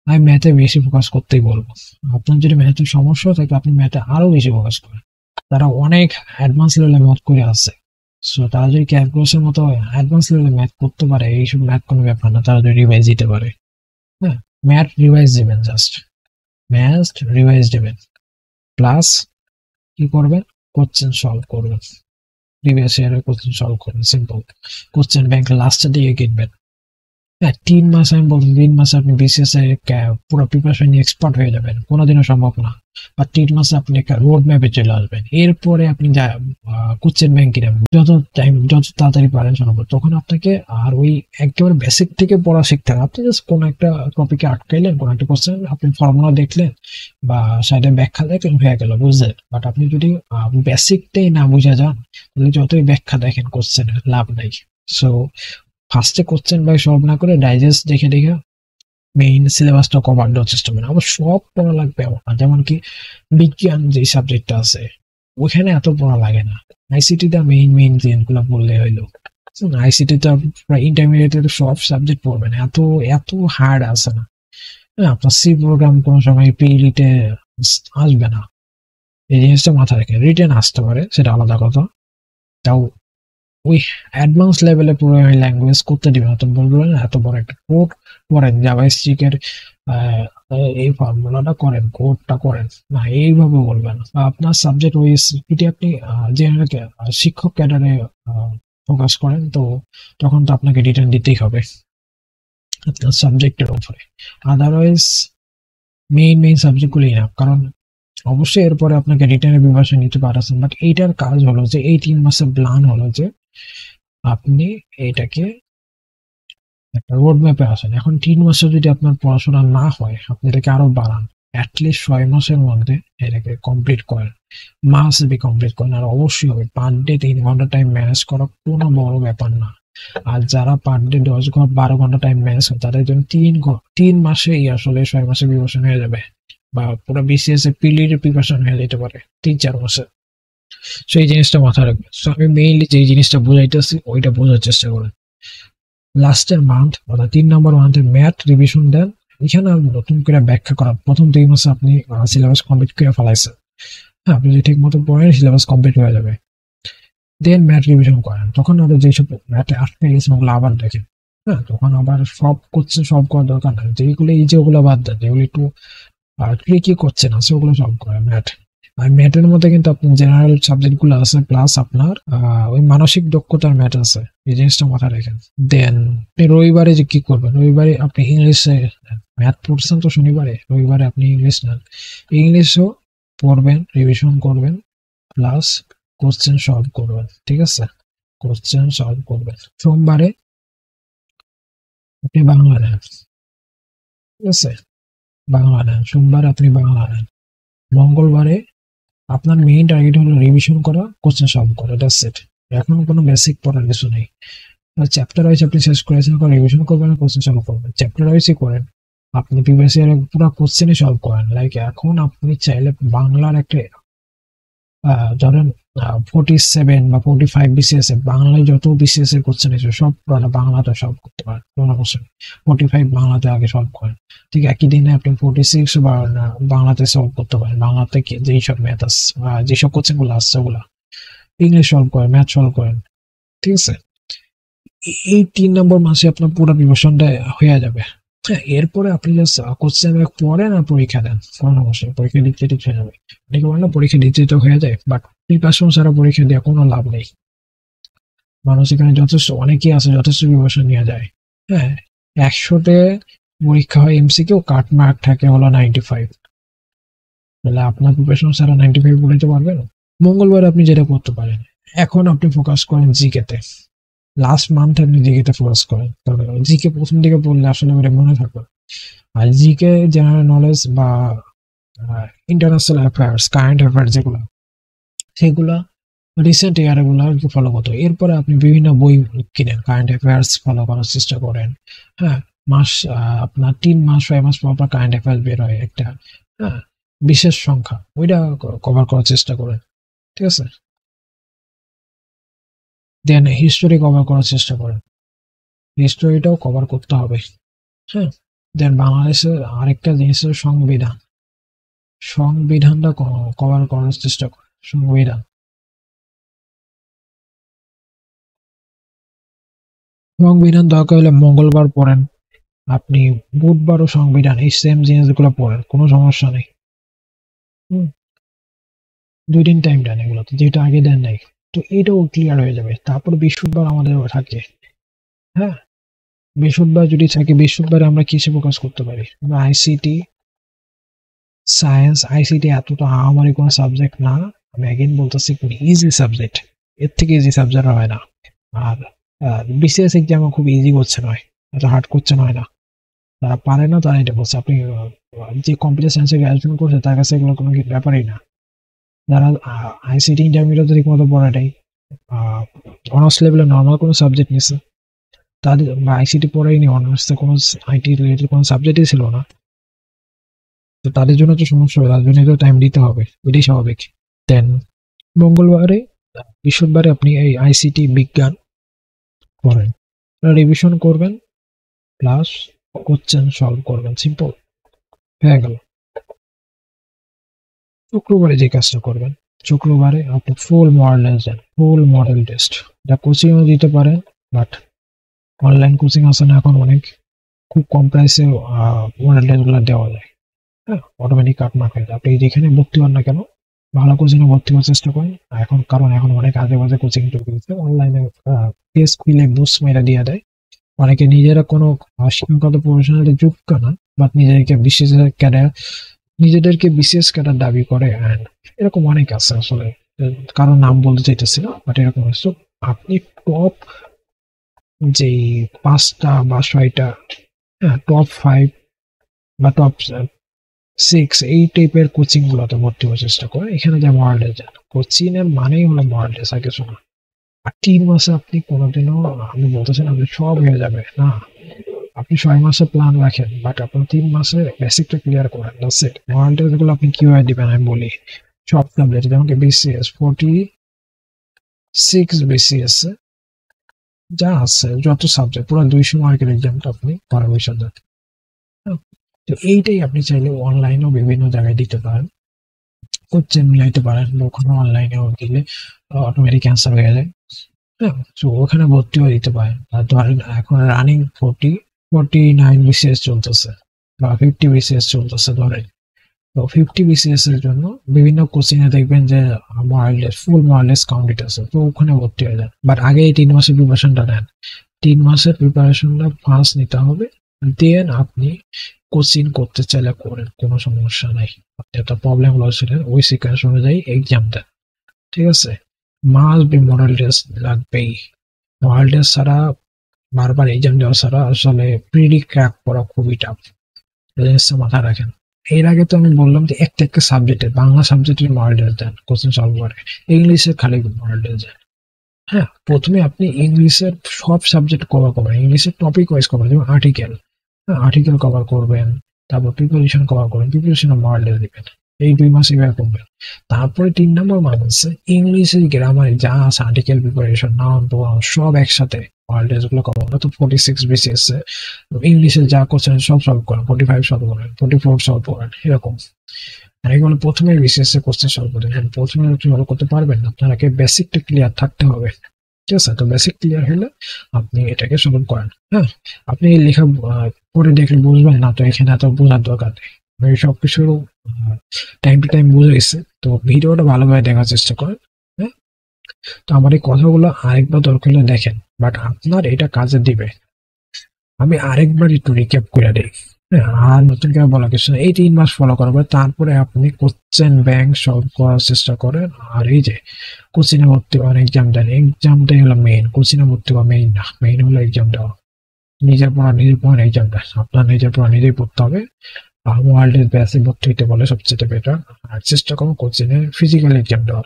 আমি ম্যাথে বেশি ফোকাস করতেই বলবো। আপনার যদি ম্যাথের সমস্যা থাকে আপনি ম্যাথে আরো বেশি ফোকাস করেন। তারা অনেক অ্যাডভান্স লেভেলে ম্যাথ করে আসছে, সো তারা যদি ক্যালকুলাসের মতো অ্যাডভান্স লেভেলে ম্যাথ করতে পারে, এইসব ম্যাথ কোনো ব্যাপার না, তারা যদি রিভাইজ দিতে পারে। হ্যাঁ, ম্যাথ রিভাইজ দিবেন, জাস্ট ম্যাথ রিভাইজ দিবেন, প্লাস কি করবেন, কোশ্চেন সলভ করবেন, প্রিভিয়াস ইয়ারের কোশ্চেন সলভ করবেন, সিম্পল। কোশ্চেন ব্যাংক লাস্টের দিকে কিনবেন। হ্যাঁ, 3 মাস আমি বলবো, 3 মাসে আপনি বিসিএস এর পুরো প্রিপারেশন নিয়ে এক্সপার্ট হয়ে যাবেন, কোনোদিনও সম্ভব না। বা 3 মাসে আপনি একটা রোড ম্যাপে চলে আসবেন, এরপরে আপনি যা কোশ্চেন ব্যাংক কিনবেন, যত টাইম যত তাড়াতাড়ি পারেন সম্ভব, তখন আপনাকে আর ওই একেবারে বেসিক থেকে পড়া শিখতে হবে। আপনি জাস্ট কোনো একটা টপিকে আটকাইলেন, কোনো একটা কোশ্চেন আপনি ফর্মুলা দেখলেন বা সাইডে ব্যাখ্যা দেখলেন, হয়ে গেল, বুঝলেন। বাট আপনি যদি বেসিকটাই না বুঝে যান, তাহলে যতই ব্যাখ্যা দেখেন কোশ্চেনের লাভ নাই। সো ফার্স্টে কোশ্চেন বাই সলভ না করে ডাইজেস্ট দেখে দেখে মেইন সিলেবাসটা কভার দেওয়ার চেষ্টা করেন। আবার সব পড়া লাগবে এমন না, যেমন কি বিজ্ঞান যে সাবজেক্টটা আছে ওখানে এত পড়া লাগে না, আইসিটি তে মেইন মেইন জিনিসগুলো পড়লে হইলো। আইসিটি তো প্রায় ইন্টারমিডিয়েটে সব সাবজেক্ট পড়বেন, এত এত হার্ড আছে না। হ্যাঁ, আপনার সি প্রোগ্রাম কোনো সময় পিইলিতে আসবে না, এই জিনিসটা মাথায় রেখে। রিটেন আসতে পারে, সেটা আলাদা কথা, তাও ওই অ্যাডভান্স লেভেলে প্রোগ্রামিং ল্যাঙ্গুয়েজ করতে দিবে না। তো বলবেন এত বড় একটা কোড করেন, জাভাস্ক্রিপ্ট এর এই ফর্মুলাটা করেন, কোডটা করেন, না এইভাবে বলবেন না। আপনার সাবজেক্ট ওই যদি আপনি জেনারেল শিক্ষক ক্যাডারে ফোকাস করেন, তো তখন তো আপনাকে রিটার্ন দিতেই হবে আপনার সাবজেক্টের উপরে। আদারওয়াইজ মেইন মেইন সাবজেক্টগুলোই না, কারণ অবশ্যই এরপরে আপনাকে রিটার্নের প্রিপারেশন নিতে পারছেন, বাট এইটার কাজ হলো যে এই 3 মাসের প্ল্যান হলো যে আপনি এটাকে একটা রোড ম্যাপে আসেন। এখন 3 মাসে যদি আপনার পড়াশোনা না হয়, আপনি এটাকে আরো বাড়ান, অ্যাটলিস্ট 6 মাসের মধ্যে এটাকে কমপ্লিট করেন, মাস্ট বি কমপ্লিট করেন। আর অবশ্যই হবে পার ডে 3 ঘন্টা টাইম ম্যানেজ করা কোনো বড় ব্যাপার না। আর যারা পার ডে 10 12 ঘন্টা টাইম ম্যানেজ করে, তাদের জন্য 3 মাসেই আসলে 6 মাসে প্রিপারেশন হয়ে যাবে, বা পুরো বিসিএস এর পিলির প্রিপারেশন হয়ে যেতে পারে 3-4 মাসে। সেই জিনিসটা মাথায় রাখবেন। সো আমি মেইনলি যে জিনিসটা বুঝাইতেছি ওইটা বোঝার চেষ্টা করেন। লাস্টের মান্থ অর্থাৎ 3 নম্বর মান্থে ম্যাথ রিভিশন দেন। এখানে আমি নতুন করে ব্যাখ্যা করা, প্রথম 2 মাসে আপনি সিলেবাস কমপ্লিট করে ফেলাইছেন। হ্যাঁ, আপনি যদি ঠিক মতো পড়েন সিলেবাস কমপ্লিট হয়ে যাবে। দেন ম্যাথ রিভিশন করেন, তখন আরো যেসব ম্যাথে আটকে গেছে ওগুলো আবার দেখেন। হ্যাঁ, তখন আবার সব করছেন, সব করার দরকার নাই, যেগুলো এই যে ওগুলো বাদ দেন, যেগুলো একটু কি করছেন আছে ওগুলো সলভ করেন ম্যাথ। আর ম্যাথের মধ্যে কিন্তু আপনার জেনারেল সাবজেক্ট গুলো আছে, প্লাস আপনার ওই মানসিক দক্ষতার ম্যাথ আছে, এই জিনিসটা মাথায় রাখেন। দেন আপনি রবিবারে যে কি করবেন, রবিবারে আপনি ইংলিশে ম্যাথ পড়ছেন, তো শনিবারে রবিবারে আপনি ইংলিশ নেন, ইংলিশও পড়বেন, রিভিশন করবেন, প্লাস কোশ্চেন সলভ করবেন। ঠিক আছে, কোশ্চেন সলভ করবেন। সোমবারে আপনি বাংলা নেন, ঠিক আছে, বাংলা নেন, সোমবার আপনি বাংলা নেন। মঙ্গলবারে আপনার মেইন টার্গেট হলো রিভিশন করা, কোশ্চেন সলভ করা, দ্যাটস ইট। এখন কোনো বেসিক পড়ার কিছু নেই। চ্যাপ্টার ওয়াইজ আপনি শেষ করেছেন, রিভিশন করবেন, কোশ্চেন সলভ করবেন, চ্যাপ্টার ওয়াইজই করেন। আপনি প্রিভিয়াস ইয়ারে পুরো কোশ্চেনই সলভ করেন। লাইক এখন আপনি চাইলে বাংলার একটা ধরেন 47 বা 45 বিসিএস এর বাংলায় যত বিসিএস এর কোশ্চেন আছে সব বাংলাতে সলভ করতে পারেন, কোনো কোশ্চেন 45 বাংলাতে আগে সলভ করেন। ঠিক একই দিনে আপনি 46 বা বাংলাতে সলভ করতে পারেন। বাংলাতে যেই সব ম্যাথ আছে, যেসব কোশ্চেন গুলো আসছে ওগুলা ইংলিশ সলভ করেন, ম্যাথ সলভ করেন। ঠিক আছে, এই 3 নম্বর মাসে আপনার পুরো প্রিপারেশনটা হয়ে যাবে। হ্যাঁ, এরপরে আপনি জাস্ট কোশ্চেন পড়েন আর পরীক্ষা দেন, কোনো সমস্যা নেই, পরীক্ষা দিতে ঠিক হয়ে যাবে। অনেকে বলে না পরীক্ষা দিতে তো হয়ে যায়, বাট প্রিপারেশন ছাড়া পরীক্ষা দেওয়া কোনো লাভ নেই। মানুষ এখানে যথেষ্ট, অনেকেই আছে যথেষ্ট প্রিপারেশন নিয়ে যায়। হ্যাঁ, 100-তে পরীক্ষা হয় এমসিকিউ, কাট মার্ক থাকে হলো 95, তাহলে আপনার প্রিপারেশন ছাড়া 95 বলতে পারবেন। মঙ্গলবার আপনি যেটা করতে পারেন, এখন আপনি ফোকাস করেন জিকে তে। লাস্ট মান্থ আপনি জিকে তে ফোকাস করেন, তবে জিকে প্রথম দিকে পড়লে আসলে ওটা মনে থাকবে। আর জিকে জেনারেল নলেজ বা ইন্টারন্যাশনাল অ্যাফেয়ার্স, কারেন্ট অ্যাফেয়ার্স যেগুলো, সেগুলা রিসেন্ট ইয়ার গুলো আর কি ফলো করতে হবে। এরপরে আপনি বিভিন্ন বই কিনেন, কারেন্ট অ্যাফেয়ার্স ফলো করার চেষ্টা করেন। হ্যাঁ, আপনার 3 মাস 6 মাস পর পর কারেন্ট অ্যাফেয়ার্স বের হয় একটা, হ্যাঁ, বিশেষ সংখ্যা, ওইটা কভার করার চেষ্টা করেন। ঠিক আছে, দেন হিস্টোরি কভার করার চেষ্টা করেন, হিস্টোরিটাও কভার করতে হবে। হ্যাঁ, দেন বাংলাদেশের আরেকটা জিনিস হলো সংবিধান, সংবিধানটা কভার করার চেষ্টা করেন। সংবিধান দরকার হলে মঙ্গলবার পড়েন, আপনি বুধবারও সংবিধান, এই সেম জিনিসগুলো পড়েন, কোনো সমস্যা নেই। হুম, 2 দিন টাইম দেন এগুলোতে, যেটা আগে দেন নাই। তো এটাও ক্লিয়ার হয়ে যাবে। তারপর বৃহস্পতিবার আমাদের থাকে। হ্যাঁ, বৃহস্পতিবার যদি থাকে, বৃহস্পতিবারে আমরা কিসে ফোকাস করতে পারি? আমরা আইসিটি, সায়েন্স, আইসিটি এতটা আমারই কোনো সাবজেক্ট না। আমি অ্যাগেন বলতেছি, ইজি সাবজেক্ট, এর থেকে ইজি সাবজেক্ট হয় না। আর বিসিএস এক্সাম খুব ইজি করছে নয়, এত হার্ড করছে নয় না। যারা পারে না তারা এটা বলছে। আপনি যে কম্পিউটার সায়েন্সে গ্রাজুয়েশন করছে তার কাছে এগুলো কোনো ব্যাপারই না। যারা আইসিটি ইন্টারমিডিয়েট ঠিক মতো পড়ে নাই, অনার্স লেভেলে নর্মাল কোনো সাবজেক্ট নিচ্ছে, তাদের বা আইসিটি পড়াইনি, অনার্সে কোনো আইটি রিলেটেড কোনো সাবজেক্টই ছিল না, তো তাদের জন্য তো সমস্যা হবে, তার জন্য তো টাইম দিতে হবে, এটাই স্বাভাবিক। দেন মঙ্গলবারে, বৃহস্পতিবারে আপনি এই আইসিটি বিজ্ঞান পড়েন, রিভিশন করবেন, প্লাস কোশ্চেন সলভ করবেন, সিম্পল হয়ে গেল। শুক্রবারে যে কাজটা করবেন, শুক্রবারে আপনি ফুল মডেল দেন, ফুল মডেল টেস্ট, এটা কোচিংও দিতে পারেন, বাট অনলাইন কোচিং আছে না এখন অনেক, খুব কম প্রাইসে মডেল টেস্টগুলো দেওয়া যায়। হ্যাঁ, অটোমেটিক কাট মার্ক হয়ে যায়। আপনি যেখানে ভর্তি হন না কেন, ভালো কোচিং এ ভর্তি হওয়ার চেষ্টা করেন। এখন কারণ এখন অনেক আজে বাজে কোচিং ঢুকে গেছে, অনলাইনে টেস্ট খুলে বুস্ট মেরে দিয়ে দেয়। অনেকে নিজেরা কোনো শিক্ষাগত প্রফেশনালি যুক্ত না, বাট নিজেদেরকে বিশেষ ক্যাডার দাবি করে, অ্যান্ড এরকম অনেক আছে আসলে, কারো নাম বলতে চাইতেছি না, বাট এরকম আছে। So, আপনি টপ যেই 5টা বা 6টা, হ্যাঁ, টপ 5 বা টপ 6 এই টাইপের কোচিং গুলোতে ভর্তি হওয়ার চেষ্টা করে। এখানে যে মডেল যান, কোচিং এর মানেই হলো মডেল, আর কিছু না। আর 3 মাসে আপনি কোনোদিনও, আমি বলতেছেন আপনি সব হয়ে যাবে না, আপনি 6 মাসে প্ল্যান রাখেন, বাট আপনার 3 মাসে বেসিকটা ক্লিয়ার করেন, দ্যাটস ইট। মডেল গুলো আপনি কিভাবে দিবেন আমি বলি। সব সাবজেক্ট, যেমন কি বিসিএস 46 বিসিএস যা আছে, যত সাবজেক্ট, পুরো 200 মার্কের এক্সামটা আপনি পড়ার বিষয় যাতে। তো এইটাই আপনি চাইলে অনলাইনেও বিভিন্ন জায়গায় দিতে পারেন, কোশ্চেন মিলাইতে পারেন, ওখানে অনলাইনেও দিলে অটোমেটিক অ্যান্সার হয়ে যায়। হ্যাঁ, তো ওখানে ভর্তিও দিতে পারেন। আর ধরেন এখন রানিং 49 বিসিএস চলতেছে বা 50 বিসিএস চলতেছে ধরেন, তো 50 বিসিএস এর জন্য বিভিন্ন কোচিং এ দেখবেন যে ফুল মডেলস কাউন্টেড আছে, তো ওখানে ভর্তি হয়ে যান। বাট আগে এই 3 মাসের প্রিপারেশনটা নেন, 3 মাসের প্রিপারেশনটা ফার্স্ট নিতে হবে, দেন আপনি কোচিং করতে চাইলে করেন, কোনো সমস্যা নাই। আপনি একটা প্রবলেম লসের ওই সিকোয়েন্স অনুযায়ী এক্সাম দেন, ঠিক আছে। মাস্ট বি মডেল টেস্ট লাগবেই, মডেল টেস্ট ছাড়া, বারবার এক্সাম দেওয়া ছাড়া আসলে প্রিডি ক্র্যাক করা খুবই টাফ, জিনিসটা মাথায় রাখেন। এর আগে তো আমি বললাম যে একটা একটা সাবজেক্টে, বাংলা সাবজেক্টের মডেল টেস্ট দেন, কোশ্চেন সলভ করে, ইংলিশের খালি মডেল টেস্ট দেন। হ্যাঁ, প্রথমে আপনি ইংলিশের সব সাবজেক্ট কভার করবেন, ইংলিশের টপিক ওয়াইজ কভার, যেমন আর্টিকেল, আর্টিকেল কভার করবেন, তারপর প্রিপারেশন কভার করবেন, প্রিপারেশনের মডেল দিবেন, এই 2 মাস এভাবে করবেন। তারপরে 3 নম্বর মান হচ্ছে ইংলিশের গ্রামারে যা আছে, আর্টিকেল প্রিপারেশন, নাউন প্রোনাউন সব একসাথে মডেল গুলো কভার করেন। তো 46 বিসিএস ইংলিশে যা কোশ্চেন সব সলভ করেন, 45 সলভ করেন, 44 সলভ করেন, এরকম। আর এগুলো প্রথমে বিসিএস এর কোশ্চেন সলভ করেন। হ্যাঁ, প্রথমে আপনি সলভ করতে পারবেন না, আপনাকে বেসিকটা ক্লিয়ার থাকতে হবে, ঠিক আছে। তো বেসিক ক্লিয়ার হলে আপনি এটাকে সলভ করেন। হ্যাঁ, আপনি লেখা পড়ে দেখলে বুঝবেন না, তো এখানে এত বোঝার দরকার নেই, আমি সবকিছু টাইম টু টাইম বুঝে গেছি। তো ভিডিওটা ভালোভাবে দেখার চেষ্টা করেন। হ্যাঁ, তো আমার এই কথাগুলো আরেকবার দরকার হলে দেখেন, বাট আপনার এটা কাজে দিবে। আমি আরেকবার একটু রিক্যাপ করে দিই। হ্যাঁ, আর নতুন করে বলা কিছু না, এই 3 মাস ফলো করার পরে তারপরে আপনি কোশ্চেন ব্যাংক সলভ করার চেষ্টা করেন। আর এই যে কোচিং এ ভর্তি হওয়ার এক্সাম দেন, এক্সামটাই হলো মেইন, কোচিং এ ভর্তি হওয়া মেইন না, মেইন হলো এক্সাম দেওয়া। নিজের পড়া এক্সাম দেন, আপনার নিজের পড়া নিজেই পড়তে হবে। ওয়ার্ল্ডের ব্যাচে ভর্তি হতে বলে সবচেয়ে বেটার। আর চেষ্টা করুন কোচিং এ ফিজিক্যাল এক্সাম দেওয়ার,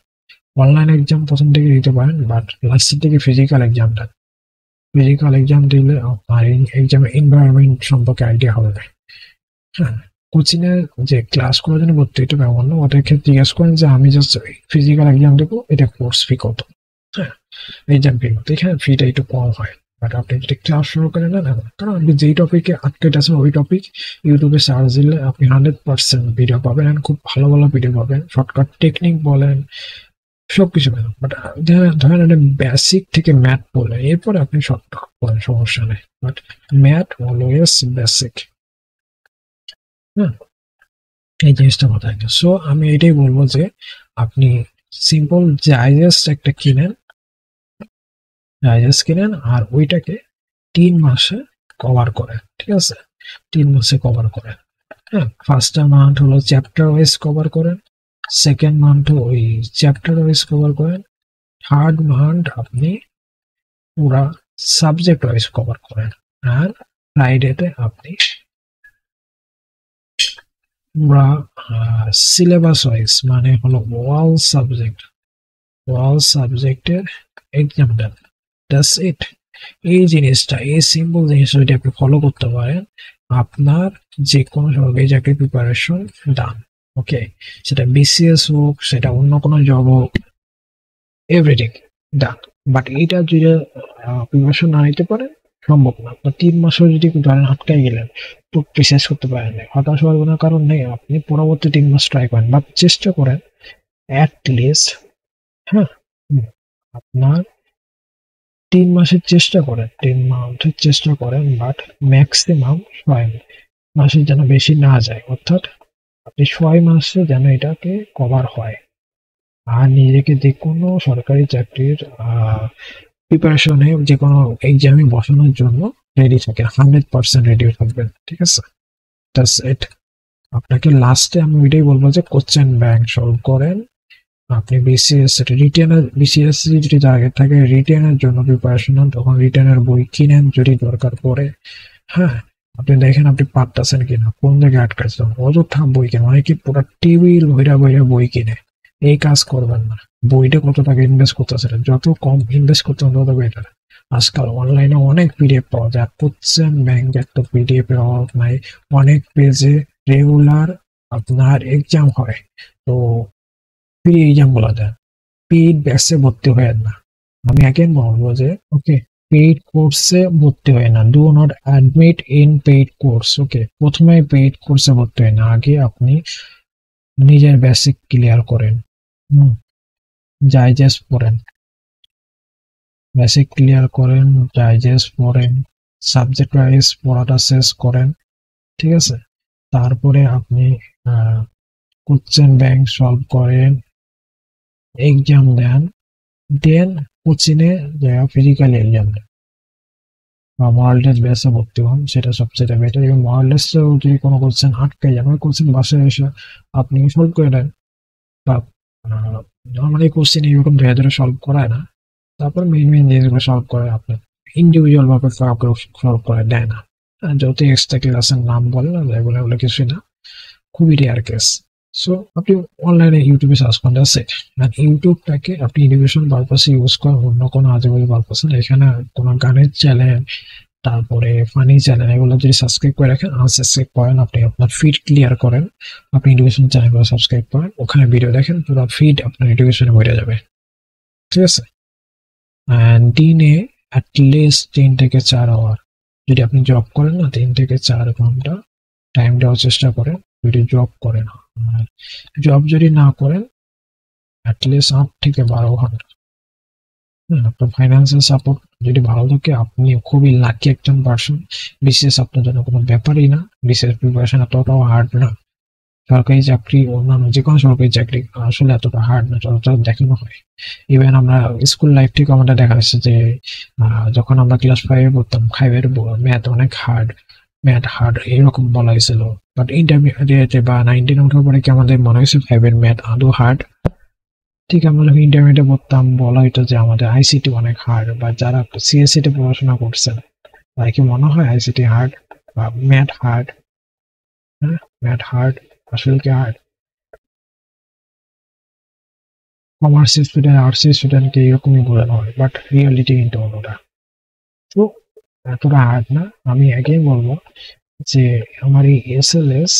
অনলাইন এক্সাম প্রথম থেকে দিতে পারেন, বাট লাস্টের দিকে ফিজিক্যাল এক্সাম দেন। ফিজিক্যাল এক্সাম দিলে আপনার এক্সামের এনভায়রনমেন্ট সম্পর্কে আইডিয়া হবে। হ্যাঁ, কোচিং এ যে ক্লাস করার জন্য ভর্তি হতে পারবো না, ওদের ক্ষেত্রে জিজ্ঞেস করেন যে আমি জাস্ট ফিজিক্যাল এক্সাম দেবো, এটা কোর্স ফি কত। হ্যাঁ, এক্সাম ফি কত, এখানে ফিটা একটু কম হয়। বাট আপনি যদি ক্লাস শুরু করেন না, কারণ আপনি যেই টপিকে আটকে আছেন ওই টপিক ইউটিউবে সার্চ দিলে আপনি 100% ভিডিও পাবেন, and খুব ভালো ভালো ভিডিও পাবেন। শর্টকাট টেকনিক বলেন, সবকিছু পাবেন। বাট ধরেন আপনি বেসিক থেকে ম্যাথ বলেন, এরপরে আপনি শর্টকাট বলেন, সমস্যা নেই। But math always basic. হ্যাঁ, এই জিনিসটা মাথায় রাখবেন। সো আমি এটাই বলবো যে আপনি সিম্পল জাইজেস্ট একটা কিনেন, জাইজেস্ট কিনেন, আর ওইটাকে 3 মাসে কভার করেন। ঠিক আছে, 3 মাসে কভার করেন। হ্যাঁ, ফার্স্ট মান্থ হলো চ্যাপ্টার ওয়াইজ কভার করেন, সেকেন্ড মান্থ ওই চ্যাপ্টার ওয়াইজ কভার করেন, থার্ড মান্থ আপনি পুরা সাবজেক্ট ওয়াইজ কভার করেন, আর ফ্রাইডেতে আপনি পুরা সিলেবাস ওয়াইজ, মানে হলো ওয়াল সাবজেক্টের এক্সাম দেন। That's it. এই জিনিসটা, এই সিম্পল জিনিসটা যদি আপনি ফলো করতে পারেন, আপনার যে কোনো সরকারি চাকরির প্রিপারেশন ডান। ওকে, সেটা বিসিএস হোক, সেটা অন্য কোনো জব হোক, এভরিথিং ডান। বাট এইটা যদি প্রিপারেশন না নিতে পারেন, সম্ভব না। আপনার 3 মাসও যদি ধরেন আটকাই গেলেন, তো শেষ করতে পারেন না, হতাশ হওয়ার কোনো কারণ নেই। আপনি পরবর্তী 3 মাস ট্রাই করেন, বা চেষ্টা করেন অ্যাট লিস্ট। হ্যাঁ, আপনার 3 মাসের চেষ্টা করেন, 3 মান্থের চেষ্টা করেন, বাট ম্যাক্সিমাম 6 মাসের যেন বেশি না যায়। অর্থাৎ আপনি 6 মাসে যেন এটাকে কভার হয়। আর নিজেকে যে কোনো সরকারি চাকরির প্রিপারেশনে, যে কোনো এক্সামে বসানোর জন্য রেডি থাকেন, 100% রেডি থাকবেন। ঠিক আছে, দ্যাটস ইট। আপনাকে লাস্টে আমি ওইটাই বলবো যে কোশ্চেন ব্যাংক সলভ করেন। আপনি বিসিএস রিটেনের, বিসিএস যদি টার্গেট থাকে রিটেনের জন্য প্রিপারেশন হন, তখন রিটেনের বই কিনেন যদি দরকার পড়ে। হ্যাঁ, আপনি দেখেন আপনি পারতেছেন কিনা, কোন জায়গায় আটকাচ্ছেন, অযথা বই কেন, অনেকে পুরো টেবিল ভৈরা ভৈরা বই কিনে। এই কাজ করবেন না। বইটা কত টাকা ইনভেস্ট করতেছেন, যত কম ইনভেস্ট করতে তত বেটার। আজকাল অনলাইনে অনেক পিডিএফ পাওয়া যায়, কোশ্চেন ব্যাংক একটা পিডিএফ এর অভাব নাই। অনেক পেজে রেগুলার আপনার এক্সাম হয়, তো ফ্রি এক্সাম বলা যায়। পেইড ব্যাচে ভর্তি হয়েন না। আমি একেন বলবো যে ওকে, পেইড কোর্সে ভর্তি হয় না, do not admit in paid course. Okay, প্রথমে পেইড কোর্সে ভর্তি হয় না, আগে আপনি নিজের বেসিক ক্লিয়ার করেন। জাইজেস পড়েন, বেসিক ক্লিয়ার করেন, জাইজেস পড়েন, সাবজেক্ট ওয়াইজ পড়াটা শেষ করেন। ঠিক আছে, তারপরে আপনি কোশ্চেন ব্যাংক সলভ করেন, এক্সাম দেন, দেন কোচিনে ফিজিক্যাল এক্সাম দেন, বা মডেল টেস্ট বেসে ভর্তি হন, সেটা সবচেয়ে বেটার। এবং মডেল টেস্টেও যদি কোনো কোশ্চেন আটকে যান, ওই কোশ্চেন বাসায় এসে আপনি সলভ করে দেন। বা নর্মালি কোশ্চেন এরকম ধীরে ধীরে সলভ করায় না, তারপর মেইন জিনিসগুলো সলভ করে আপনি ইন্ডিভিজুয়াল ভাবে কাউকে সলভ করে দেয় না। যত এক্সট্রা ক্লাসের নাম বলে না, এগুলো কিছুই না, খুবই রেয়ার কেস। সো আপনি অনলাইনে ইউটিউবে সার্চ করেন, দ্যাটস ইট। আর ইউটিউবটাকে আপনি এডুকেশন পারপাসে ইউজ করেন, অন্য কোনো আজেবাজে পারপাসে না। এখানে কোনো গানের চ্যানেল, তারপরে ফানি চ্যানেল, এগুলো যদি সাবস্ক্রাইব করে রাখেন, আনসাবস্ক্রাইব করেন, আপনি আপনার ফিড ক্লিয়ার করেন, আপনি এডুকেশন চ্যানেলগুলো সাবস্ক্রাইব করেন, ওখানে ভিডিও দেখেন, পুরো ফিড আপনার এডুকেশনে ভরে যাবে। ঠিক আছে, অ্যান্ড দিনে অ্যাটলিস্ট 3 থেকে 4 আওয়ার, যদি আপনি জব করেন না, 3 থেকে 4 ঘন্টা টাইম দেওয়ার চেষ্টা করেন যদি জব করেন। আর জব যদি না করেন, অ্যাটলিস্ট 8 থেকে 12 ঘন্টা। আপনার ফাইন্যান্সিয়াল সাপোর্ট যদি ভালো থাকে, আপনি খুবই লাকি একজন পার্সন। বিসিএস আপনার জন্য কোনো ব্যাপারই না, বিসিএস প্রিপারেশন এতটাও হার্ড না। সরকারি চাকরি, অন্যান্য যে কোনো সরকারি চাকরি আসলে এতটা হার্ড না যতটা দেখানো হয়। ইভেন আমরা স্কুল লাইফ থেকে আমাদের দেখা যাচ্ছে যে যখন আমরা ক্লাস 5-এ পড়তাম, 5-এর ম্যাথ অনেক হার্ড, ম্যাথ হার্ড এরকম বলা হয়েছিল। বাট ইন্টারমিডিয়েটে বা 9-10 ওঠার পরে কি আমাদের মনে হয়েছে 5-এর ম্যাথ আদৌ হার্ড? ঠিক, আমরা যখন ইন্টারমিডিয়েটে পড়তাম বলা হইতো যে আমাদের আইসিটি অনেক হার্ড, বা যারা সিএসসি তে পড়াশোনা করছেন তার কি মনে হয় আইসিটি হার্ড বা ম্যাথ হার্ড? হ্যাঁ, ম্যাথ হার্ড, আসলে কি হার্ড? কমার্স স্টুডেন্ট, আর্টস স্টুডেন্টকে এরকমই বোঝানো হয়, বাট রিয়েলিটি কিন্তু অন্যটা। তো এতটা হার্ড না। আমি আগেই বলবো যে আমার এই SLS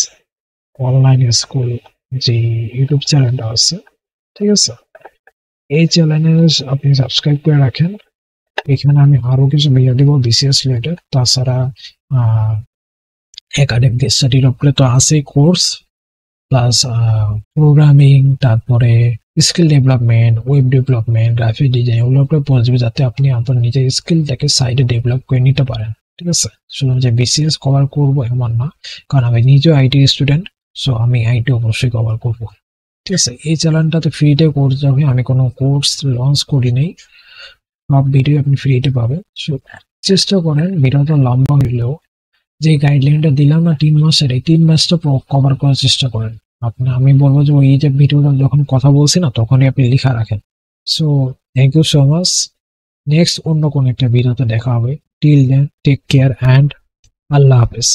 অনলাইন স্কুল যে ইউটিউব চ্যানেলটা আছে, ঠিক আছে, এই চ্যানেলে আপনি সাবস্ক্রাইব করে রাখেন। এখানে আমি আরো কিছু ভিডিও দিব BCS রিলেটেড, তাছাড়া একাডেমিক স্টাডির উপরে তো আছে কোর্স, প্লাস প্রোগ্রামিং, তারপরে skill development, web development, graphic design, ওগুলোর উপরে পড়বে, যাতে আপনি আপনার নিজের স্কিলটাকে সাইডে ডেভেলপ করে নিতে পারেন। ঠিক আছে, শুধু যে BCS কভার করবো এমন না, কারণ আমি নিজেও IT স্টুডেন্ট, সো আমি IT অবশ্যই কভার করবো। ঠিক আছে, এই চ্যানেলটাতে ফ্রিতে কোর্স যাবে, আমি কোনো কোর্স লঞ্চ করি নাই, সব ভিডিও আপনি ফ্রিতে পাবেন। সো চেষ্টা করেন ভিডিওটা লম্বা হইলেও যে গাইডলাইনটা দিলাম না 3 মাসের, এই 3 মাসটা কভার করার চেষ্টা করেন। আমি বলবো যে ওই যে ভিডিওটা যখন কথা বলছি না, তখনই আপনি লিখা রাখেন। So thank you so much. Next অন্য কোনো একটা ভিডিওতে দেখা হবে। Till then take care and আল্লাহ হাফেজ।